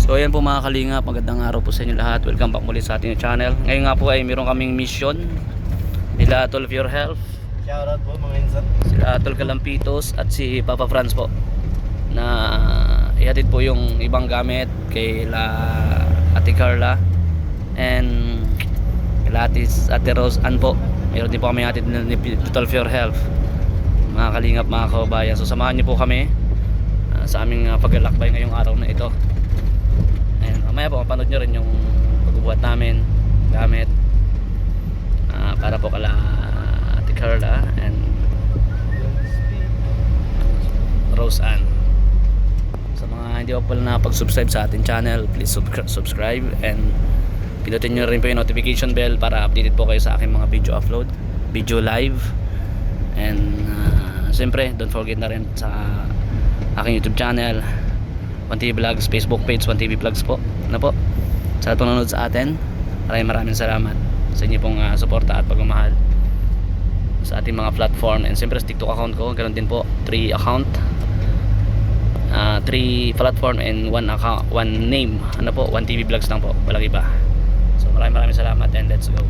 So ayan po mga kalingap, magandang araw po sa inyo lahat. Welcome back muli sa ating channel. Ngayon nga po ay meron kaming mission nila Tol of Your Health, Shoutout po mga insan. sila Tol Kalampitos at si Papa Franz po, na ihatid po yung ibang gamit kay Ate Carla and kila Ate Rose Ann po. Meron din po kami ihatid ni Tol of Your Health, mga kalingap, mga kababayan. So samahan niyo po kami sa aming paglalakbay ngayong araw na ito. And mamaya po mapanood nyo rin yung pagbubuhat namin gamit para po kala Ate Carla and Rose Ann. Sa mga hindi pa pala nakapag-subscribe sa ating channel, please subscribe and pinutin nyo rin po yung notification bell para updated po kayo sa aking mga video upload, video live. And siyempre don't forget na rin sa aking YouTube channel, 1TV Vlogs, Facebook page 1TV Vlogs po. Ano po? Sa lahat pong nanonood sa atin, maraming salamat sa inyo pong suporta at pagmamahal sa ating mga platform. And siyempre sa TikTok account ko, ganoon din po, 3 account, 3 platform and 1 account, 1 name. Ano po? 1TV Vlogs lang po, walang iba. So maraming salamat and let's go.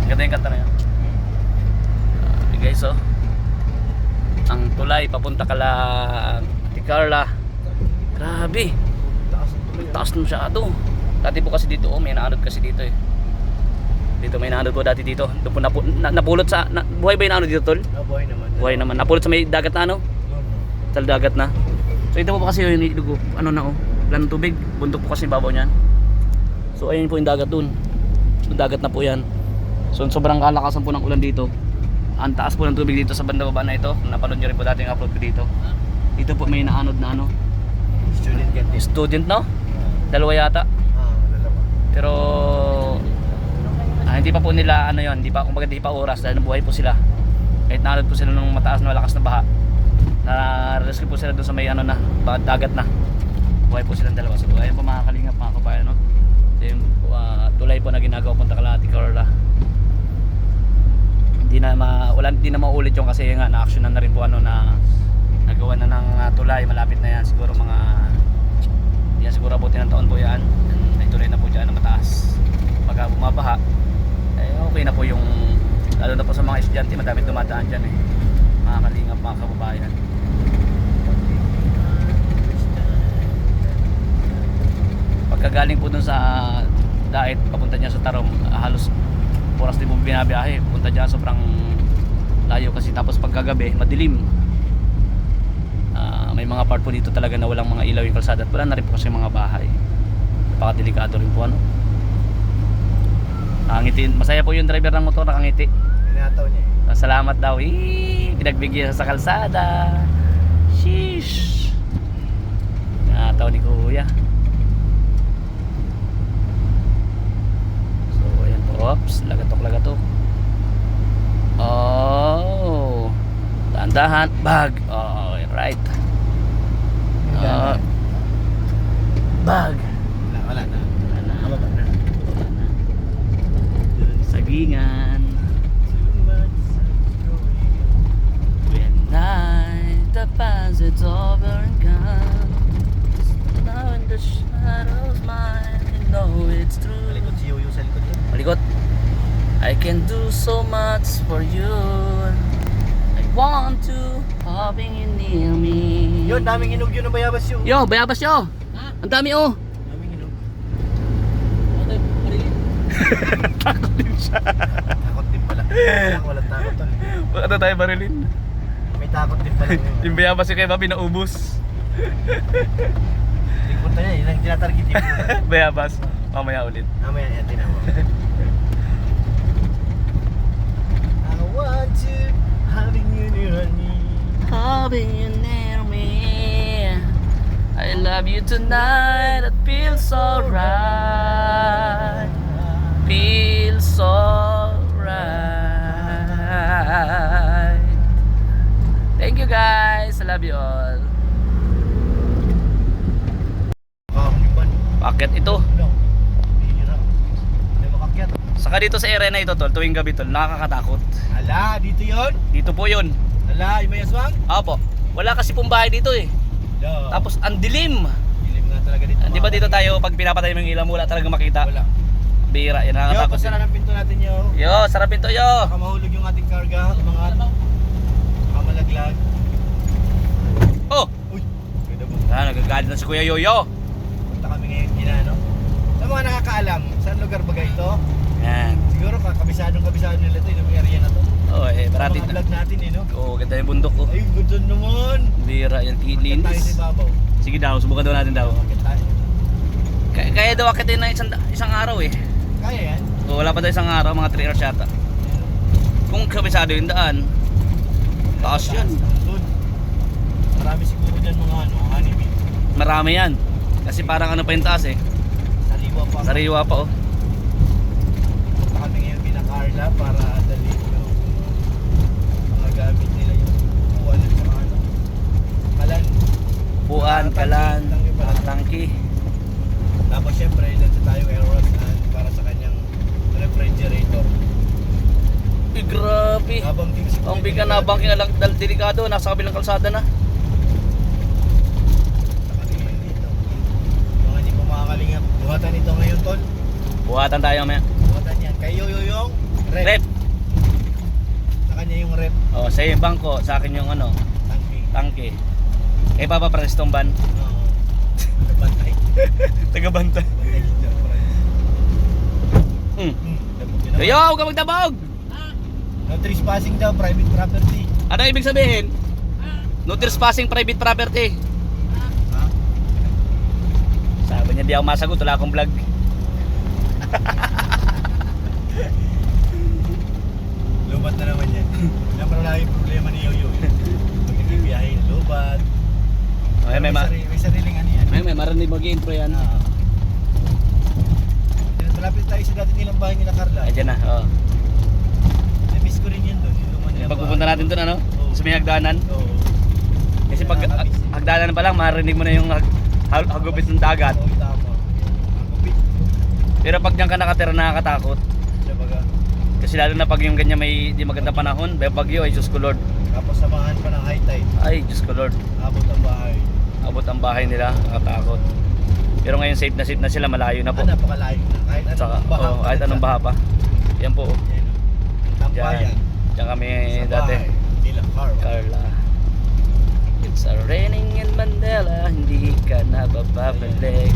Ganda yung kanta na yan. Guys, so ang tulay papunta kala Ate Carla. Grabe, taas na masyado. Dati po kasi dito, may naanod kasi dito eh. Dito may naanod po dati dito. Doon po napulot sa buhay ba yung naanod dito, Tol? Buhay naman. Buhay naman. Napulot sa may dagat na ano? Sa dagat na. So ito po kasi yung ilugo, ano na wala ng tubig. Bundok po kasi babaw niyan. So ayun po yung dagat dun. Yung dagat na po yan. So sobrang kalakasan po ng ulan dito. Ang taas po ng tubig dito sa banda baba na ito. Napanood nyo rin po dati yung upload ko dito. Dito po may naanod na ano, student no? Dalawa yata. Dalawa. Pero hindi pa po nila ano yon, hindi pa oras dahil nabuhay po sila. Kahit naanod po sila ng mataas na malakas na baha. Na-rescue po sila doon sa may ano na, dagat na. Buhay po silang dalawa. So ayun po mga kalingap, mga kabayan, no? So yung tulay po na ginagawa punta kala Ate Carla. Hindi na maulit yung kasi nga na-actionan na rin po ano na nagawa na ng tulay. Malapit na yan siguro siguro abutin ng taon po yan. May tulay na po dyan na mataas. Pagka bumabaha okay na po yung, lalo na po sa mga estudyante, madami dumadaan dyan eh, mga kalingap, mga kababayan. Pagkagaling po dun sa Dait papunta dyan sa Tarom, halos oras din po binabiyahe punta dyan, sobrang layo kasi. Tapos pagkagabi madilim, may mga part po dito talaga na walang mga ilaw yung kalsada at wala na rin po kasi mga bahay. Napakadelikado rin po ano. Nakangiti, masaya po yung driver ng motor, nakangiti. Pinataw niya eh. Salamat daw, pinagbigyan sa kalsada. Sheesh, pinataw ni kuya. So ayan po, oops, lagatok. Oh, dahan-dahan, bag. Oh, right. Bag. Wala na. Sagingan. When night passes over and comes, now in the shadows mine, you know it's true. Malikot si Yoyo sa likod yan. Malikot. I can do so much for you. I want to having you near me. Yun, daming hinog yun ng bayabas yun. Yo, bayabas yo. Ang dami Daming hinog. Takot din siya. Takot din pala. Walang takot tol. Bakit na tayo barilin? May takot din pala. Yung bayabas yung kay Bobby naubos. Lingkot na yan, yun ang tinatarget yung Bayabas. Mamaya ulit. mamaya yan, tinawa. I want to having you near me. Having you near me, I love you tonight. It feels so right. Feels so right. Thank you guys. I love you all. Paket ito. Saka dito sa area na ito, tol, tuwing gabi, tol, nakakatakot. Ala, dito yon? Dito po yun. Ala, yung may aswang? Opo. Wala kasi pong bahay dito eh. No. Tapos ang dilim. Dilim nga talaga dito. ba dito tayo pag pinapatay mo yung ilaw mo wala talaga makita? Wala. Bira, yan Yo, nakakatakot. pasara ng pinto natin yo. Yo, sarap ito yo. Baka mahulog yung ating karga, mga malaglag. Oh, Uy, pwede mo. nagagalit na si Kuya Yoyo. Punta kami ngayon Ginano. Sa mga nakakaalam, saan lugar ba ito? Yan. Siguro kabisadong nila ito, yung area na to. Oh, eh, Sa marami mga vlog natin no? Oh, ganda yung bundok ko. Ay, good naman. Bira, yan Akit tayo sa linis. ibabaw. Sige daw, subukan daw natin daw. Akit tayo. Kaya daw akitin na isang araw eh. Kaya yan? Oh, wala pa daw isang araw, mga 3 hours yata. Kung kabisado yung daan, taas yan. Doon. Marami siguro dyan mga honeybee. Marami yan. Kasi parang ano pa yung taas eh. Saliwa pa. Sariwa pa oh. Punta kami ngayon Carla para dalhin yung mga gamit nila yung upuan at saka kalan. Puan, kalan, tangki. Tapos syempre nandito tayo kay Rosan para sa kanyang refrigerator. Eh, grabe. Habang king si Ang biga na bangking alang delikado, nasa kabilang kalsada na. Nakatingin dito. Mga hindi po makakalingap. Buhatan ito ngayon, Tol. Buhatan tayo mamaya. Buhatan yan. Kay Yoyo yung rep. Rep. Sa kanya yung rep. Oh, sa yung bangko, sa akin yung ano, Tangki. tangke. Eh, papapranis tong ban. Oo. Bantay. Taga-banta. Bantay dito. Hmm. Dabog yun naman. Yo, huwag ka magdabog! No trespassing daw, private property. Ano ibig sabihin? No trespassing private property. Ha? Sabi niya di ako masagot, wala akong vlog. Lubat na naman yan. Yan pala lang yung problema ni Yoyo. Pag nagbibiyahe, lubat. Okay, May sariling ano yan. may marinig mag-intro yan. Malapit tayo sa dati nilang bahay nila Carla. Ay, dyan na. Oh. Na-miss ko rin yan doon. Yung luman nilang Pag pupunta bahay. natin doon, ano? Oo. Sa may hagdanan. Oo. Kasi pag hagdanan pa lang, marinig mo na yung hagupit ng dagat. Oo, tama. Ang kupit. Pero pag diyan ka nakatira, nakakatakot. Siya baga. Kasi lalo na pag yung ganyan may di maganda panahon, may bagyo, ay Diyos ko Lord. Tapos samahan pa ng high tide. Ay, Diyos ko Lord. Abot ang bahay. Abot ang bahay nila, nakatakot. Pero ngayon safe na sila, malayo na po. Napakalayo na. Kahit anong Saka, baha. oh, kahit anong baha pa. Yan po. Oh. Yan. Tambayan. Diyan kami Sa dati. bahay nila Carla. Carla. It's a raining in Mandela, hindi ka na bababalik.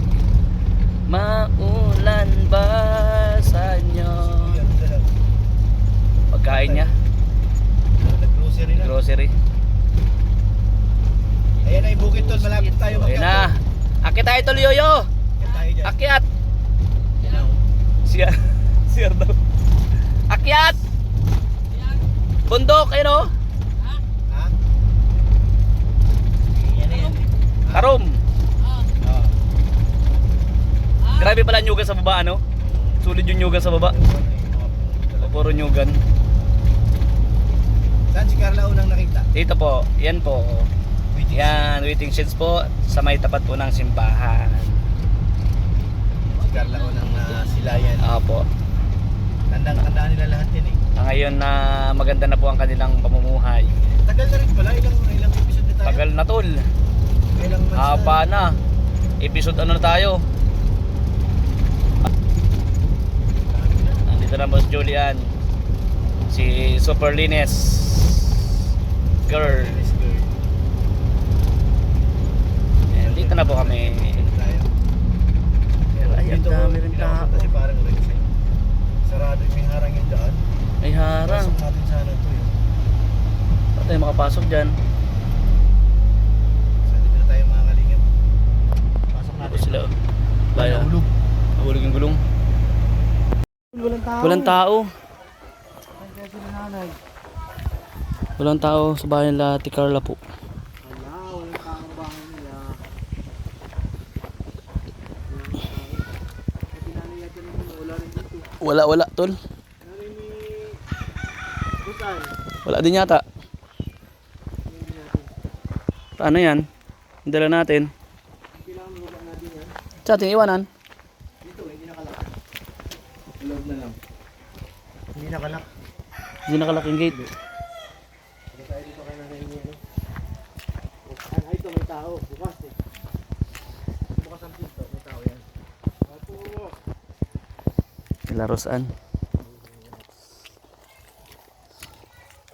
Maulan ba sa inyo? Yan, sila. Pagkain niya, Nag-grocery na. grocery. Ayan na yung bukid tol, malapit tayo Ayun na. Akit tayo tol, Yoyo. Ayan tayo dyan. Akyat. Yan o. Siya daw. Akyat. Bundok, ayun o. Ha? Yan na yan. Karom. Ah. Grabe pala nyugan sa baba, ano? Sulit yung nyugan sa baba. Puro nyugan. Saan si Carla unang nakita? Dito po, yan po. Waiting Yan, waiting sheds po sa may tapat po ng simbahan. Si Carla unang silayan. Opo. Tandaan nila lahat yan eh. Ngayon na maganda na po ang kanilang pamumuhay. Tagal na rin pala, ilang episode na tayo? Tagal na tol. Ilang months Haba na. Episode ano na tayo? Nandito na Boss Julian. Si Super Lines Girl. Yes, girl. And dito na po kami. Dito tayo. Ay, ang dami rin tao. Kasi parang red sign. Sarado yung harang yung daan. Ay harang. Pasok natin sana ito yun. Paano tayo makapasok dyan? So dito na tayo mga kalingap. Pasok Dito natin. sila. Baya. Nahulog. Nahulog yung gulong. Walang tao. Walang tao. Kaya sila nanay. Walang tao sa bahay nila Ate Carla po. Wala, walang tao ang bahay nila. Pati nanay yata naman, wala rin dito. Wala tol. Nanay ni Butay. Wala din yata. Paano yan? Ang dala natin. Kailangan wala natin yan. Sa ating iwanan. Dito, hindi nakalak. Loob na lang. Hindi nakalak. Hindi nakalaking gate. Hindi tayo dito kay nanay niya. Ay, ito may tao. Bukas eh. Bukas ang pinto. May tao yan. Kila Rosan.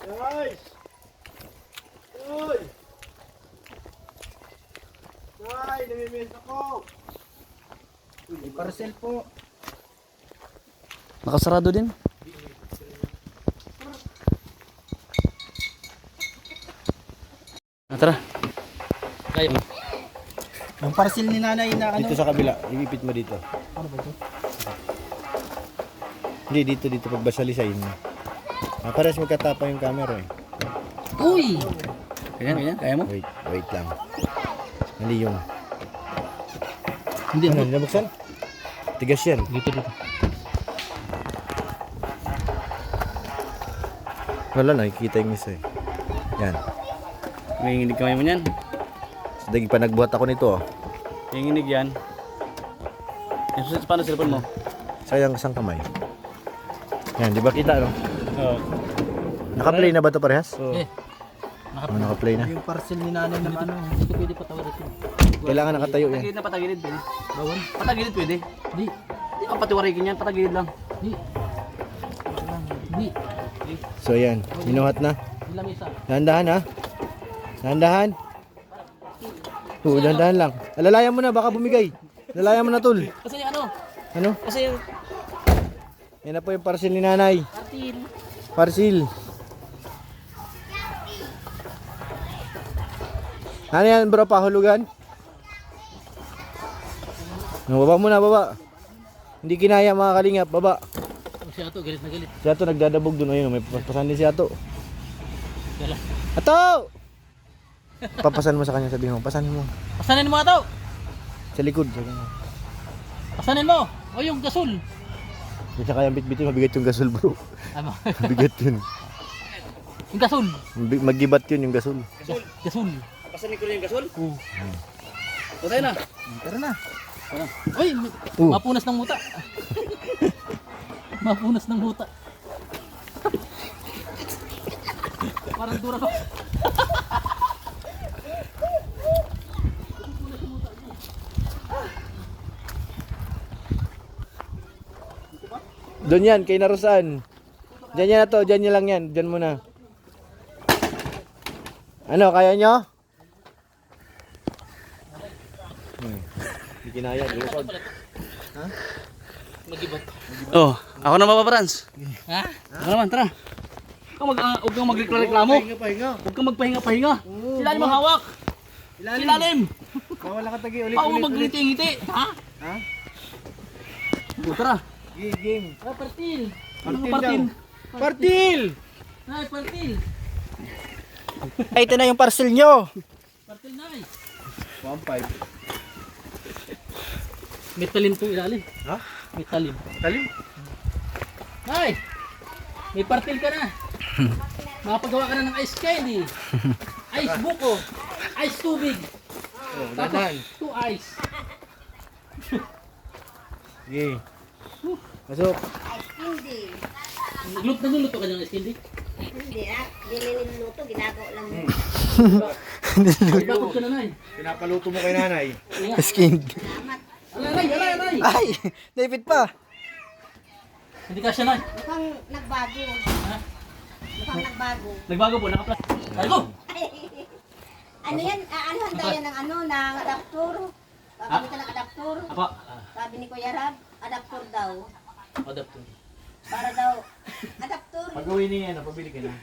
Guys! Uy! Ay, namimiss ako! May parcel po. Nakasarado din. Tara. Kayo. Yung parcel ni nanay na ano? Dito sa kabila, ipipit mo dito. Ano ba ito? Hindi, dito pagbasalisayin mo. Parehas magkatapa yung camera eh. Uy! Ganyan, kaya mo? Wait lang. Mali yung... Hindi Ano, ako. nabuksan? Tigas yan. Dito. Wala, nakikita yung isa eh. Yan. May nginig kamay mo niyan. So, dagi pa nagbuhat ako nito oh. May nginig yan. Paano cellphone mo? Sayang isang kamay. Yan, di ba kita no? Oo. Naka-play na ba ito parehas? Eh. Naka-play na. Yung parcel ni nanay ng ano, hindi ko pwede patawarin ito. Kailangan nakatayo yan. Patagilid na patagilid pwede. Bawal? Patagilid pwede. Di. Hindi ka patiwarikin yan, patagilid lang. Di. Di. So yan, minuhat na. Di lamisa. Dahan-dahan ha. Dahan-dahan. Oo, dahan-dahan lang. Alalayan mo na, baka bumigay. Alalayan mo na tol. Kasi yung ano? Ano? Kasi yung Yan na po yung parcel ni nanay. partil. Parcel. Ano yan bro, pahulugan? No, baba muna, baba. Hindi kinaya mga kalingap, baba. Si Ato, galit na galit. Si Ato nagdadabog dun, ayun, may papasan din si Ato. Dala. Ato! Papasan mo sa kanya, sabihin mo, pasanin mo. Pasanin mo Ato! Sa likod, sabihin mo. Pasanin mo! O yung gasol! Hindi siya kaya bit-bitin, mabigat yung gasol bro. Ano? Mabigat yun. Yung gasol! Magibat yun yung gasol. Gasol! Pasanin ko rin yung gasol? Oo. Patay na. Tara na! Uy! Mapunas ng muta! Mapunas ng muta! Parang dura pa! Doon yan, kay Narusan. Diyan yan na to, diyan nyo lang yan. Diyan muna. Ano, kaya nyo? Hindi kinaya, lupag. Mag-ibot. Oh, ako na mapaparans. Ha? Ako naman, tara. Huwag kang magreklamo. Pahinga. Huwag kang magpahinga-pahinga. Silalim ang hawak. Silalim. Wala ka tagi, ulit, Pao magliti-ngiti. Ha? Ha? O, tara. Game. Ah, partil! Ano Partil partin? daw. Partil! Nay, partil! Ay, ito na yung parcel nyo. Partil nay! 1.5. May talim itong ilalim. Ha? May talim. Talim? Nay! May partil ka na. Makapagawa ka na ng ice candy. Ice buko. Ice tubig. Tapos 2 ice. Sige. Masok. Hindi. Nagluluto ka ng ice candy? Hindi ah. Hindi niluluto. Ginagawa lang mo. Ay, bakit ka na nay? Pinapaluto mo kay nanay. Skin. Salamat. Alay, alay, alay! Ay! David pa. Hindi ka siya nay. Mukhang nagbago. Ha? Mukhang nagbago. Nagbago po, nakaplas. Ay ko! Ano yan? Ano handa yan ng ano? Ng adaptor? Pagkakita ng adaptor? Apa? Sabi ni Kuya Rab, adaptor daw. Adapter. Para daw. Adaptor. Pag-uwi niya yan, pabili ka na.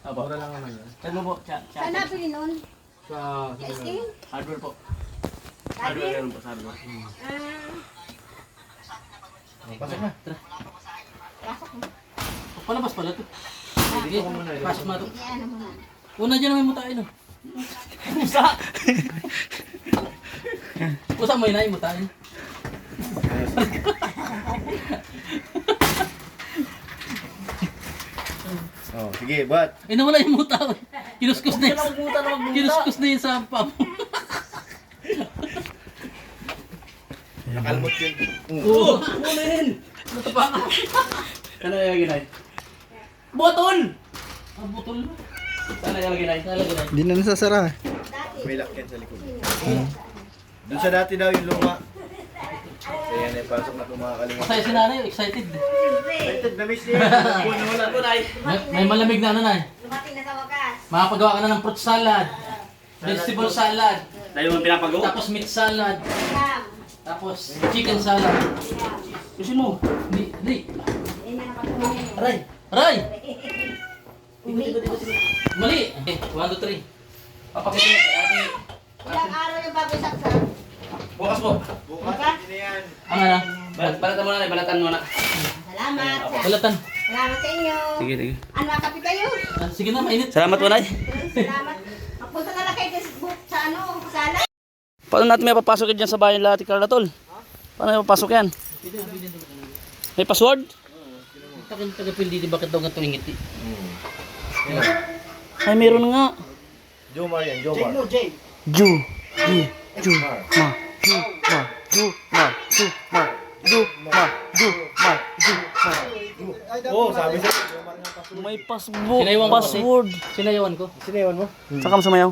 Apa? Mura lang naman yan. Saan mo po? Saan nabili nun? Sa... Sa SK? Hardware po. Sabi? Meron po sa hardware. Pasok na. Pasok mo. Palabas pala ito. Sige, pasok na ito. Sige, ano mo na. Una dyan may mutain oh. Usa! Usa mo yun ay mutain. Oh, sige, buat. Ay nawala yung muta. Kinuskus na yun. Kinuskus na yun sa pap. Nakalmot yun. Oo! Muna yun! Natapa ka. Ano yung ginay? Botol! Ang botol mo. Ano yung ginay? Talaga na. Hindi na nasasara. Dati. May lock yan sa likod. Doon sa dati daw yung luma. Ayan, eh, pasok na itong mga kalinga. Masaya si nanay, excited. Excited na miss niya. Wala po, Nay. May malamig na nanay. Dumating na sa wakas. Makapagawa ka na ng fruit salad, vegetable salad, Dahil mo pinapagawa. tapos meat salad, Yam. tapos chicken salad. Gusto mo? Di. Yan na nakatulungin. Aray! Aray! Mali! Okay, 1, 2, 3. Papakita mo kay ate. Ilang araw yung bago saksak? Bukas po. Bukas, hindi na yan. Ang ano? Balatan mo na, Nay. Balatan mo na. Salamat. Balatan. Salamat sa inyo. Sige, sige. Ano, kape kayo? Sige na, mainit. Salamat po, Nay. Salamat. Magpunta na lang kayo sa ano, sala. Paano natin may papasok dyan sa bahay nila Ate Carla, tol? Paano may papasok yan? May password? Taga-pili, bakit daw ganito yung ngiti? Ay, meron nga. Jomar yan, Jomar. Ju. Ma. Oo, sabi sa Jomar nga pasok. May passbook. Sinayawan ko kasi. Password. Sinayawan ko. Sinewan mo? Saan ka mo sumayaw?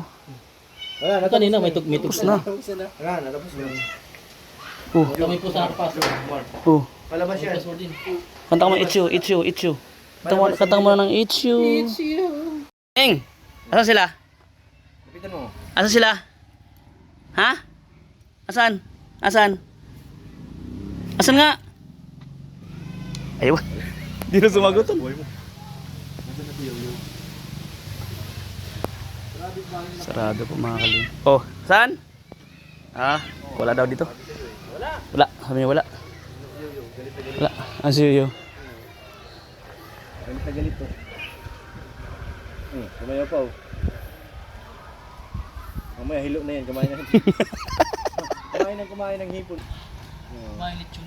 Wala, Ito kanina, may tugtog Tapos na. Wala, natapos na. Kami po sa nakapasok. Oh. Palabas yan. Password din. Kanta ka mo Itchu. Kanta ka mo na ng Itchu. Eng! Asan sila? Kapitan mo. Asan sila? Ha? Asan? Asan nga? Ayaw. Di na sumagot. Sarado po mga kalim. Oh, saan? Wala daw dito. Wala. Sabi niya wala. Wala. Ang siyo. Galit na galit to. Kumayaw pa oh. Mamaya hilo na yan, kumain ng hipon. May lechon.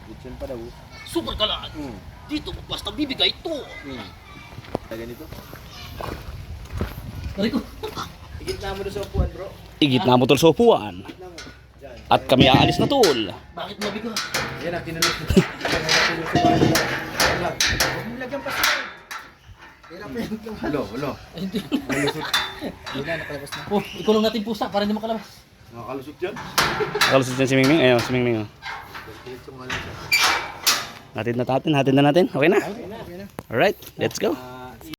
Lechon pa daw. Super kalaan! Dito mo basta bibigay ito! Ganito. Aray ko! Higit na mo doon sa upuan bro. Igit na mo tol sa upuan. At kami aalis na tol. Bakit mabigo? Yan ang kinulot. Huwag mo lagyan pa siya. Hirap yan. Hulo. Ay, hindi. Oh, ikulong natin pusa para hindi makalabas. Nakakalusot yan. Nakalusot yan si Mingming. Ayun, si Mingming. Oh. Hatid na natin. Okay na? Alright, let's go.